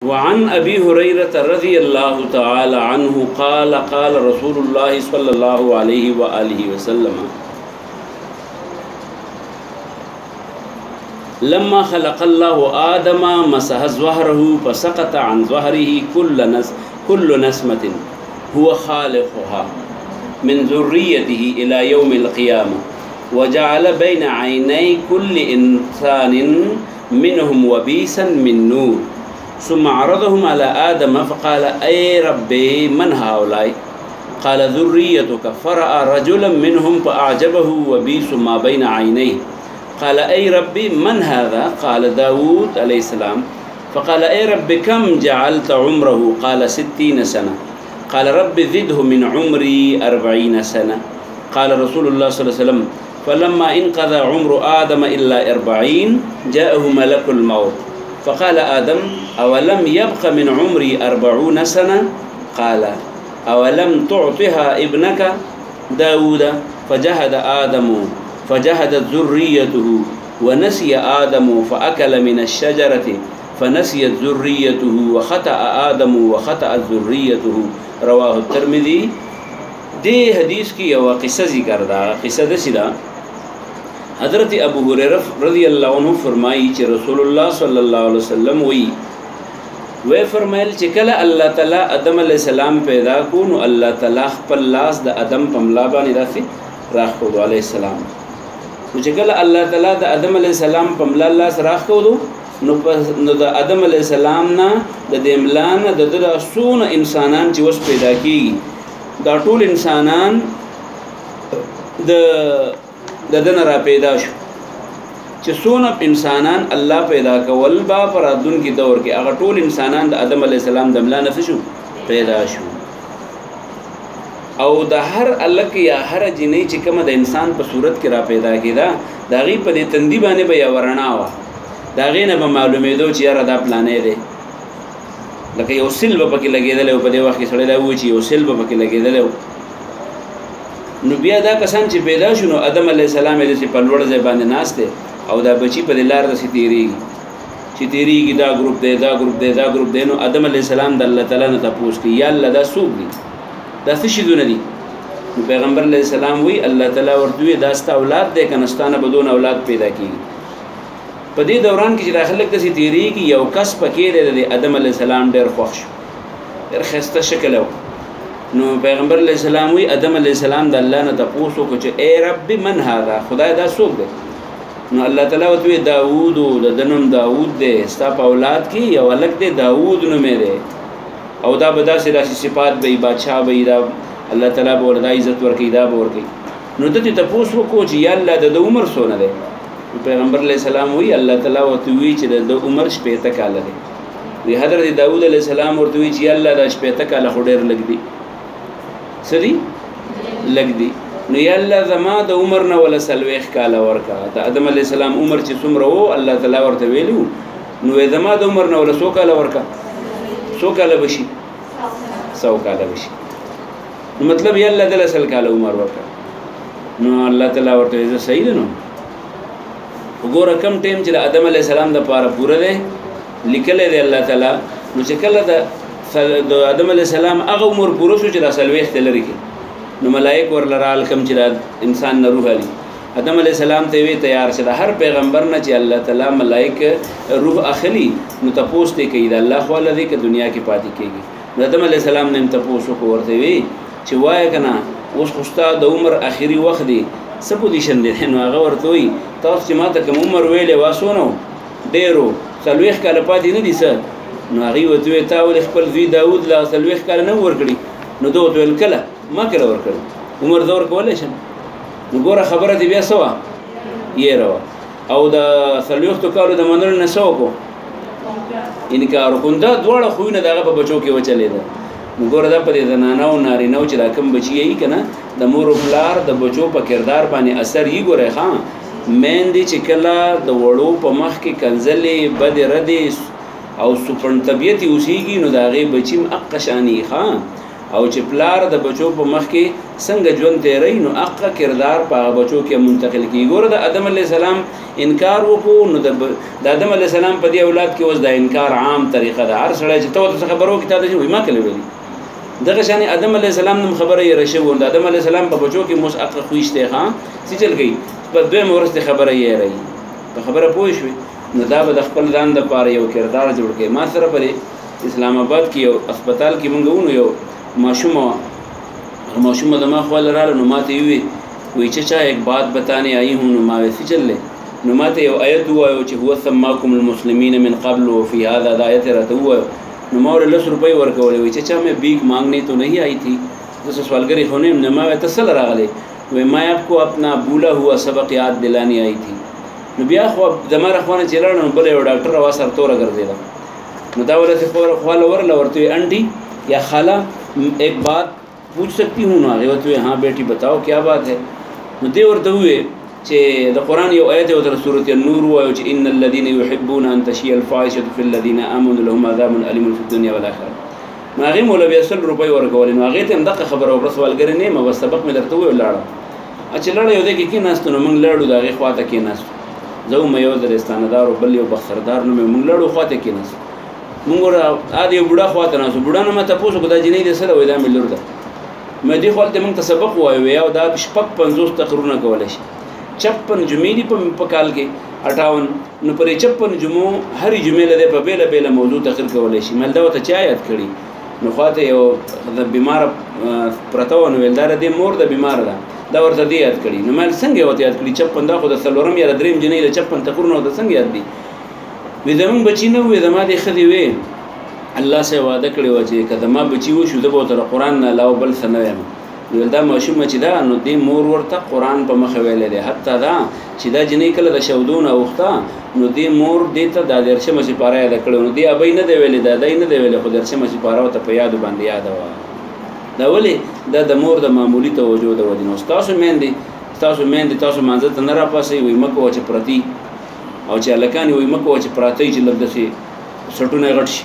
وعن أبي هريرة رضي الله تعالى عنه قال قال رسول الله صلى الله عليه وآله وسلم لما خلق الله آدم مسح ظهره فسقط عن ظهره كل نسمة هو خالقها من ذريته إلى يوم القيامة وجعل بين عيني كل إنسان منهم وبيسا من نور ثم عرضهم على آدم فقال أي ربي من هؤلاء قال ذريتك فرأى رجلا منهم فأعجبه وبيس ما بين عينيه قال أي ربي من هذا قال داود عليه السلام فقال أي ربي كم جعلت عمره قال 60 سنة قال رب زده من عمري 40 سنة قال رسول الله صلى الله عليه وسلم فلما انقضى عمر آدم إلا 40 جاءه ملك الموت فقال آدم أولم يبق من عمري 40 سنة قال أولم تعطها ابنك داود فجهد آدم فجهدت ذريته ونسي آدم فأكل من الشجرة فنسيت ذريته وخطأ آدم وخطأت ذريته رواه الترمذي. دې حدیث کی یو قصه ذکر دا قصه د سیدا حضرت ابو هريره رضی الله عنه فرمایي چې رسول الله صلی الله علیه وسلم وی فرمایل چې کله الله تعالی آدم علیہ السلام پیدا کو نو الله تعالی خپل لاس د آدم په ملا باندې راځي راخو علیہ السلام چې کله الله تعالی د آدم علیہ السلام په ملا لاس راخو نو د آدم علیہ السلام نه د دملان د درسون انسانان چې وس پیدا کیږي دا ټول انسانان د دنه را پیدا شو چې څونه انسانان الله پیدا کول با پر دن کې دور کې هغه ټول انسانان د آدم علی السلام د ملا نه شو پیدا شو او د هر الک یا هر جنې چې کوم د انسان په صورت کې را پیدا کیدا دا غي په دې تندي باندې به یا ورنا وا دا غي نه به معلومېدو چې یاره دا پلانې دی لکه یو سیل به پکې لګېدل او په دې وخت کې سړی دا و چې یو سیل به پکې لګېدل نو بیا دا کسان چې پیدا شو نو آدم علیہ السلام یې چې په لوړ ځای باندې ناست دی او دا بچی په لار د تیریږي چې تیریږي دا ګروپ دی دا ګروپ دی دا ګروپ دی نو آدم علیہ السلام د الله تعالی نه تاسو کوي یا الله دا څوک دي دا څه شي دونه دي نو پیغمبر علیہ السلام وی الله تعالی ورته دا ست اولاد دی کنستانه بدون اولاد پیدا کیږي په دې دوران کې چې داخله کې تیریږي یو کس پکې دی آدم علیہ السلام ډېر خوښ شو ډېر خسته شکل نو پیغمبر علیہ السلام وی آدم علیہ السلام د الله نه تاسو کو چې اے رب من هذا خدای دا څوک دی نو الله تعالی وتوی داوود د دنم داوود دی ستا په اولاد کې یو الګ دی داوود نوم دی او دا به داسې صفات به بادشاہ به دا الله تعالی به وردا عزت ورکړي دا به ورکړي نو ته تاسو کو چې یا الله د عمر سونه دی پیغمبر علیہ السلام وی الله تعالی وتوی چې د عمر 70 کال دی وی حضرت داوود علیہ السلام ورته وی چې الله د 70 کال خډیر لګ دی سری لګ دی نو یا الله زما د عمر نه ولا سلويخ کال ورکا د آدم علی السلام عمر چې څومره وو الله تعالی ورته ویلو نو زما د عمر نه ولا سو کال ورکا سو کال بشي 100 کال بشي نو مطلب یا الله د سل کال عمر ورکا نو الله تعالی ورته زه صحیح ده نو وګوره کم ټیم چې د آدم علی السلام د پاره پوره ده لیکل دی الله تعالی نو چې کله د آدم علیہ السلام هغه عمر پوره شو چې د سلويخ تلری کې نو ملائک ورلرال کم چې د انسان نه روح علي آدم علیہ السلام ته وی تیار شه د هر پیغمبر نه چې الله تعالی ملائک روح اخلي نو تاسو ته کوي د الله خو لدی کې دنیا کې پاتې کېږي نو آدم علیہ السلام نه تاسو کو ورته وی چې وای کنه اوس خوستا د عمر اخیری وخت دی څه پوزیشن دی نو هغه ورته وی تاسو چې ماته کوم عمر ویلې واسونو ډیرو سلويخ کاله پاتې نه دي سر نو هغه وته تا ول خپل زوی داوود لا سلويخ کال نه ورکړي نو دوه ول کله ما کله ورکړي عمر دور کولای شم نو ګوره خبره دی بیا سوا یې روا او د سلويخ تو کالو د منل نه سو کو انکار کوند دواړه خو نه دغه په بچو کې وچلې ده نو ګوره دا په دې زنانه او نارینه او چې راکم بچي یې کنه د مور بلار د بچو په کردار باندې اثر یې ګوره خان مین دي چې کله د وړو په مخ کې کنزلې بد ردی او سپن طبيعتي اوسېږي نو دا غي بچیم اقشانی خان او چې پلار د بچو په مخ کې څنګه ژوند تیری نو اقا کردار په بچو کې منتقل کی ګوره د آدم علی السلام انکار وکړو نو د آدم علی السلام په دې اولاد کې اوس د انکار عام طریقه ده هر سړی چې ته خبرو کې تا د ما کله ویلي دغه شان آدم علی السلام نم خبره یې رشه و د آدم علی السلام په بچو کې موس اقا خوښته ها سی چل گئی په دوه مورسته خبره یې رہی په خبره پوه شوي نو دا به د خپل ځان د پاره یو کردار جوړ کړي ما سره په اسلام آباد کې یو هسپتال کې مونږ ونو یو माशूम दमा ख्वाल रहा नुमाते हुए वही चचा एक बात बताने आई हूँ नुमा वैसे चल ले नुमाते आयत हुआ हुआ सम्माकुम मुस्लिमीन मिन क़ब्ल व फ़ी हाज़ा आयत रहता हुआ नुमा और 10 रुपये वर्क वाले वही चचा मैं भीख मांगने तो नहीं आई थी तो सवाल करे होने नुमा व तसल रहा ले वही मैं आपको अपना भूला हुआ सबक याद दिलाने आई थी नबिया ख्वाब दमा रखवाने चला बोले डॉक्टर आवाज़ सर तोड़ा कर देगा मुतावला से ख्वाल वर लवरते आंटी या खाला एक बात पूछ सकती हूँ ना तो हाँ बेटी बताओ क्या बात है दे और हुए चे द कुरान यो आयत है सूरत an-nur हुआ चे innal ladina yuhibbuna an tashiya al-fahishatu fil ladina amanu lahum adhabun alimun fid dunya wal akhirah ما غي مولا بيسل روپے ورکول نو هغه ته دغه خبر او رسول ګرنه ما سبق مې درته ویل لاړه اچ لاړه یو د کې ناستو نو موږ لاړو دغه خواته کې ناستو زو مې یو درستاندار او بل یو بخردار نو موږ لاړو خواته کې ناستو مونږ را ا دې بوډا خواته نه بوډا نو مته پوسو کو دا جنې دې سره وې دا ملور ده مې دې خپل ته مونږ ته سبق وایو یا دا شپږ 50 تقرونه کولای شي 56 جمعې دی په کال کې 58 نو پرې 56 جمعو هر جمعې له په بیل بیل موضوع تقریر کولای شي مل دا ته چا یاد کړي نو خاطه یو د بیمار پرتاو نو ولدار دې مور د بیمار ده دا ورته دې یاد کړي نو مل څنګه وته یاد کړي 56 دا خو د سلورم یا دریم جنې له 56 تقرونه د څنګه یاد دي وې زمون بچی نه وې زما دې خدي وې الله سه وعده کړی و چې کله ما بچی و شو د بوتل قرآن نه علاوه بل څه نه ویم ول دا ماشوم چې دا نو دې مور ورته قرآن په مخ ویلې ده حتی دا چې دا جنې کله د شودون اوخته نو دې مور دې ته د درشه مې پاره یاد کړو نو دې ابي نه دی ویلې دا دای نه دی ویلې خو درشه مې پاره ته په یاد باندې یاد و دا ولې دا د مور د معمولی توجه د ودی نو تاسو مېندې تاسو مانځه ته نه را پاسې وي مکو چې پرتی او چې الکان وي مکو چې پراتی چې لږ دسي سټونه غټ شي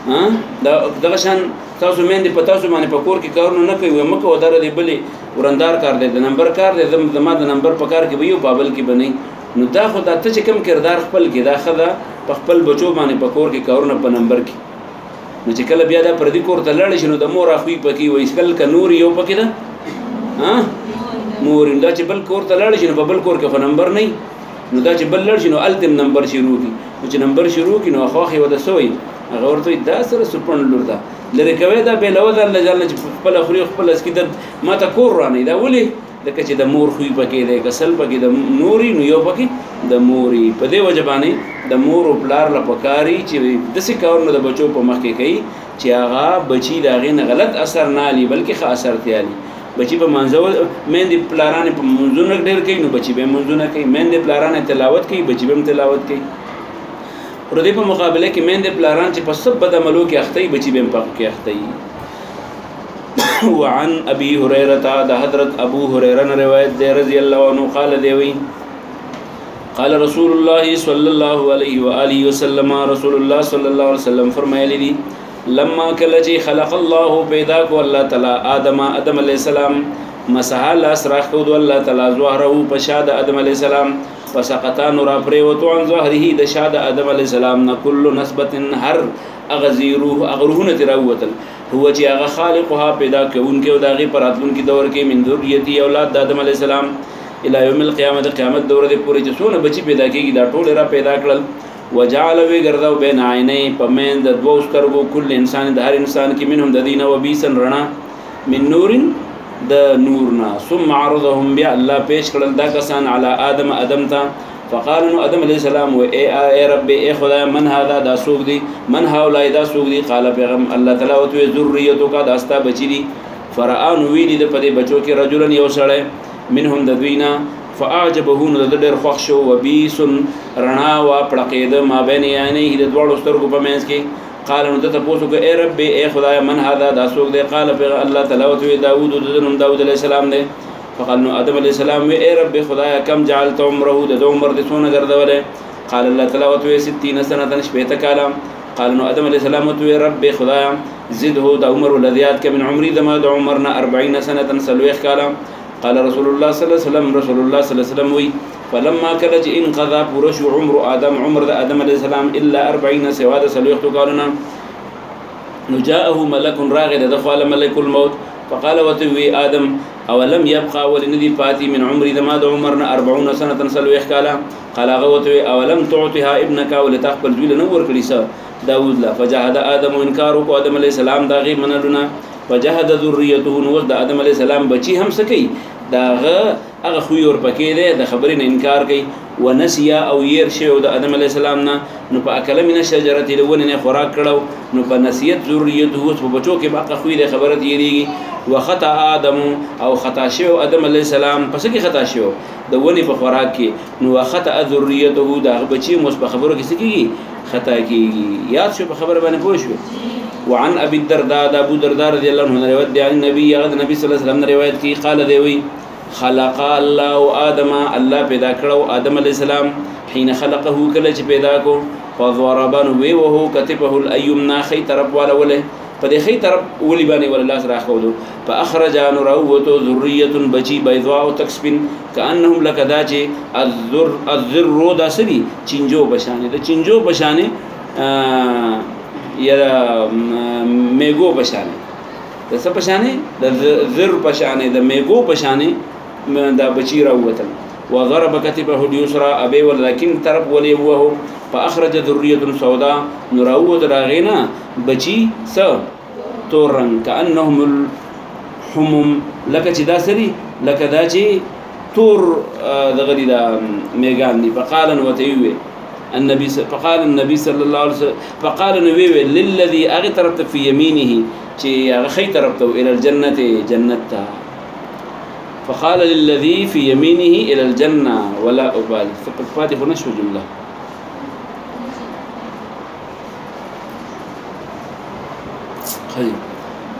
ها دا دغه شان تاسو مېندې په تاسو باندې په کور کې کارونه نه کوي مکو ودار دی بلې ورندار کار دی د نمبر کار دی زما د نمبر په کار کې به یو پابل کې بنئ نو دا خو د ته چې کم کردار خپل کې دا خدا په خپل بچو باندې په کور کې کارونه په نمبر کې نو چې کله بیا دا پردي کور ته لاړ شي نو د مور اخوي پکې وایي کل ک نور یو پکې ده ها مور دا چې بل کور ته لاړ شي نو په بل کور کې خو نمبر نه نو دا چې بل لړ شي نو التم نمبر شروع کی نو چې نمبر شروع کی نو اخوخي ودا سوی هغه ورته دا سره سپن لور دا لری کوي دا به لو دا لجل چې خپل خوري خپل اس کې د ماته کور رانه دا ولي لکه چې د مور خوې پکې دی کسل پکې د نوري نو یو پکې د موري په دې وجبانه د مور او پلار له پکاري چې د څه کار نو د بچو په مخ کې کوي چې هغه بچي دا غي نه غلط اثر نه علي بلکې ښه اثر تیالي بچی په منځو مېندې پلارانه په منځونه ډېر کوي نو بچی به منځونه کوي مېندې پلارانه تلاوت کوي بچی به تلاوت کوي ور دې په مقابله کې مېندې پلاران چې په سب بد عملو کې اخته بچی به په کې اخته وعن ابي هريره ده حضرت ابو هريره روایت ده رضی الله عنه قال دی قال رسول الله صلی الله علیه و آله وسلم رسول الله صلی الله علیه وسلم فرمایلی دي لما کلچی خلق الله پیدا کو الله تعالی آدم علیہ السلام مسح الاسراخ کو الله تعالی ظهره پشاد آدم علیہ السلام فسقطا نور پریوتو عن ظهره د شاد آدم علیہ السلام نه کل نسبت هر اغزیروه اغرهونه تراوتل هو چې هغه خالقها پیدا کوونکی او داغي پراتلون کی دور کې من ذریتی اولاد د آدم علیہ السلام الی یوم القیامت قیامت دور دې پورې چې څونه بچی پیدا کیږي دا ټول را پیدا کړل وجعل وی ګرځاو بین عینې پمن د دوه سترګو کل انسان د هر انسان کې منهم د دینه و بیسن رڼا من نور د نورنا ثم عرضهم بیا الله پیش کړل دا کسان علی ادم تا فقالوا ادم علیہ السلام و اے رب اے خدا من هذا دا سوق دی من هؤلاء دا سوق دی قال پیغام الله تعالی او ذریته کا داستا بچی دی فرعون ویلی د پدې بچو کې رجلن یو سړی منهم د دوینا فاعجبه نو د ډېر خوښ شو و بیس رڼا وا پړقید ما بین یعنی د دوړو سترګو په منځ کې قال نو ته پوښتنه کوي اے رب اے خدای من هذا دا سوق دی قال پیغام الله تعالی او داوود علیہ السلام دی فقال نو آدم علیہ السلام اے رب خدایا کم جعلت عمره د عمر د څونه ګرځولې قال الله تعالی او 60 سنه شپته کاله قال نو آدم علیہ السلام تو رب خدایا زده د عمر ولذیات ک من عمری دما د عمرنا 40 سنه سلوخ کالا قال رسول الله صلی الله علیه وسلم رسول الله صلی الله علیه وسلم وی فلما كلج انقضى برش عمر آدم عمر د آدم علیہ السلام الا 40 سواد سلوخ کالنا نجاءه ملك راغد دخل ملك الموت فقال وتوي آدم اولم يبقى ولندي فاتي من عمري دما د عمرنا 40 سنه سلوخ کالا قال غوتوي اولم تعطيها ابنك ولتقبل جل نور کلیسا داود لا فجاهد آدم انکارو آدم علیہ السلام داغي منلنا فجاهد ذريته نو د آدم علیہ السلام بچي هم سکی داغه هغه خو ور پکې ده د خبرې نه انکار کوي ونسیا او ير شی او د آدم علیہ السلام نه نو په اکل من شجره لونه نه خوراک کړو نو په نسیت ذریته اوس په بچو کې باقه خو د خبره دیریږي وخطا آدم او خطا شی او آدم علیہ السلام پس کې خطا شی د ونی په خوراک کې نو وخطا ذریته د بچي موس په خبرو کې سکیږي خطا کیږي یاد شو په خبره باندې پوه شو وعن ابي الدرداء ابو الدرداء رضي الله عنه روایت دی النبي صلی الله علیه وسلم روایت کی قال دی وی خلق الله آدم الله پیدا کړو آدم علیہ السلام حين خلقه کله چې پیدا کو فضربن وی وهو كتبه الايمنا خي طرف ولا وله په دې خي طرف ولي باندې ولا الله سره خو فاخرج نوره ذريه بچي بيضاء تكسبن كانهم لكذاج الذر داسري چنجو بشانه د چنجو بشانه یا میگو بشانه د څه بشانه د ذر بشانه د میگو بشانه دا بچی راوتل وضرب كتبه اليسرى ابي ولكن طرف ولي وهو فاخرج ذريه سوداء نراوت راغینا بچی س تورن كانهم الحمم لك چې دا سری لکه دا چې تور دغه دا میگان دي فقال وتيوي النبي فقال النبي صلى الله عليه وسلم فقال النبي للذي اغتربت في يمينه چې خي تربته الى الجنه جنتا فقال للذي في يمينه الى الجنه ولا ابالي فاتح نشو جمله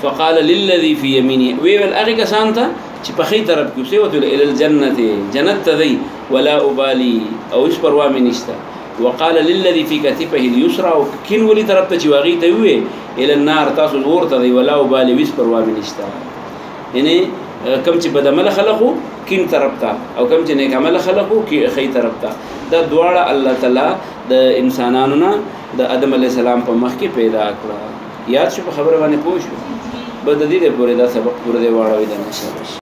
فقال للذي في يمينه ويل اغي كسانتا چې په خي طرف کې سوته الى الجنه جنت ذي ولا ابالي او ايش پروا مې نشتا وقال للذي في كتفه اليسرى وكن ولي طرف ته چې واغي ته وي الى النار تاسو ورته ذي ولا ابالي ويش پروا مې نشتا یعنی کم چې بدعمل خلقو کین طرف ته او کم چې نیک عمل خلقو کی خي طرف ته دا دواړه الله تعالی د انسانانو نه د آدم علی السلام په مخ کې پیدا کړه یاد شو په خبره باندې پوه شو بد دې پورې دا سبق پورې دی واړوي د نشه